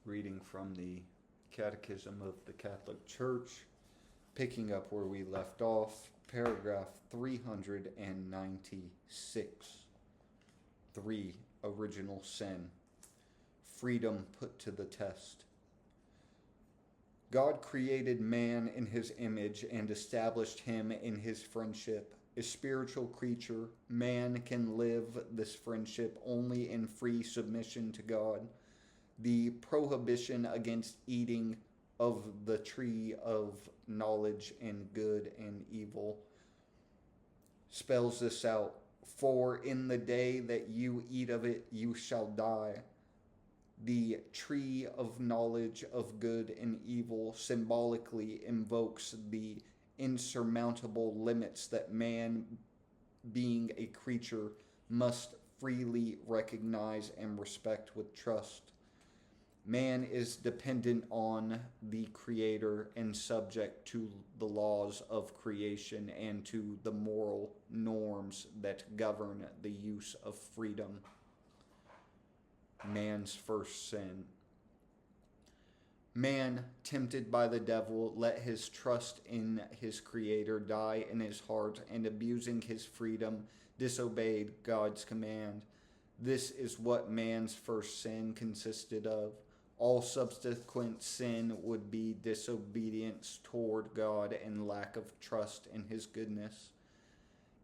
Reading from the Catechism of the Catholic Church, picking up where we left off, paragraph 396. 3. Original sin. Freedom put to the test. God created man in his image and established him in his friendship. A spiritual creature, man can live this friendship only in free submission to God. The prohibition against eating of the tree of knowledge and good and evil spells this out. For in the day that you eat of it, you shall die. The tree of knowledge of good and evil symbolically invokes the insurmountable limits that man, being a creature, must freely recognize and respect with trust. Man is dependent on the Creator and subject to the laws of creation and to the moral norms that govern the use of freedom. Man's first sin. Man, tempted by the devil, let his trust in his Creator die in his heart, and abusing his freedom, disobeyed God's command. This is what man's first sin consisted of. All subsequent sin would be disobedience toward God and lack of trust in his goodness.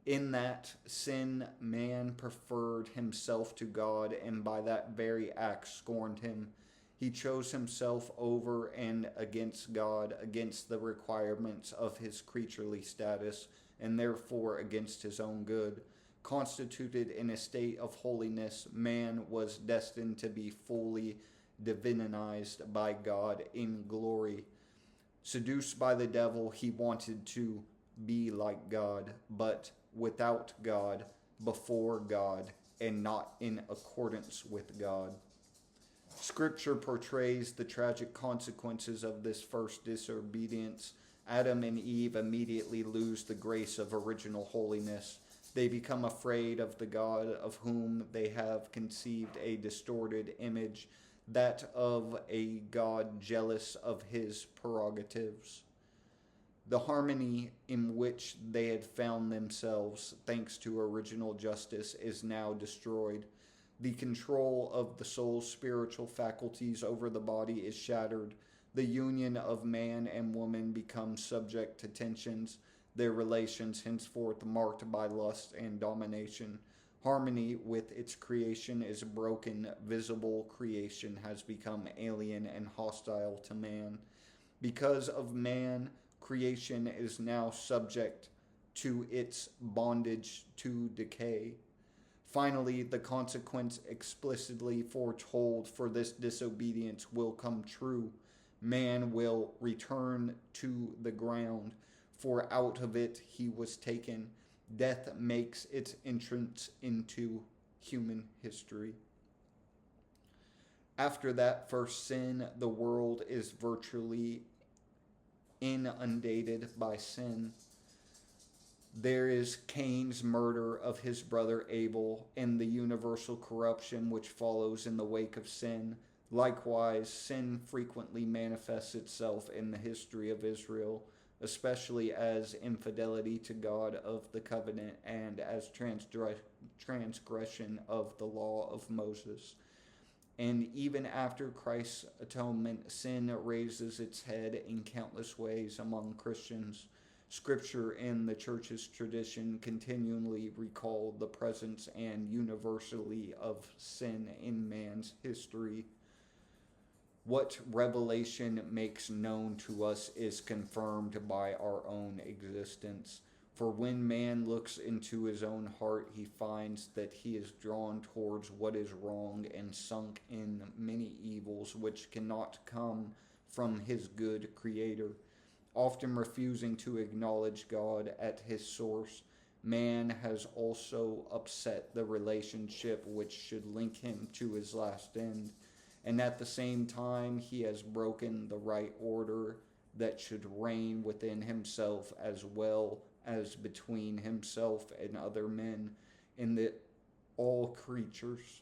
In that sin, man preferred himself to God, and by that very act scorned him. He chose himself over and against God, against the requirements of his creaturely status, and therefore against his own good. Constituted in a state of holiness, man was destined to be fully divinized by God in glory. Seduced by the devil, he wanted to be like God, but without God, before God, and not in accordance with God. Scripture portrays the tragic consequences of this first disobedience. Adam and Eve immediately lose the grace of original holiness. They become afraid of the God of whom they have conceived a distorted image, that of a God jealous of his prerogatives. The harmony in which they had found themselves, thanks to original justice, is now destroyed. The control of the soul's spiritual faculties over the body is shattered. The union of man and woman becomes subject to tensions, their relations henceforth marked by lust and domination. Harmony with its creation is broken. Visible creation has become alien and hostile to man. Because of man, creation is now subject to its bondage to decay. Finally, the consequence explicitly foretold for this disobedience will come true. Man will return to the ground, for out of it he was taken. Death makes its entrance into human history. After that first sin, the world is virtually inundated by sin. There is Cain's murder of his brother Abel and the universal corruption which follows in the wake of sin. Likewise, sin frequently manifests itself in the history of Israel, especially as infidelity to God of the covenant and as transgression of the law of Moses. And even after Christ's atonement, sin raises its head in countless ways among Christians. Scripture and the Church's tradition continually recall the presence and universally of sin in man's history. What revelation makes known to us is confirmed by our own existence. For when man looks into his own heart, he finds that he is drawn towards what is wrong and sunk in many evils which cannot come from his good Creator. Often refusing to acknowledge God at his source, man has also upset the relationship which should link him to his last end. And at the same time, he has broken the right order that should reign within himself as well as between himself and other men, in that all creatures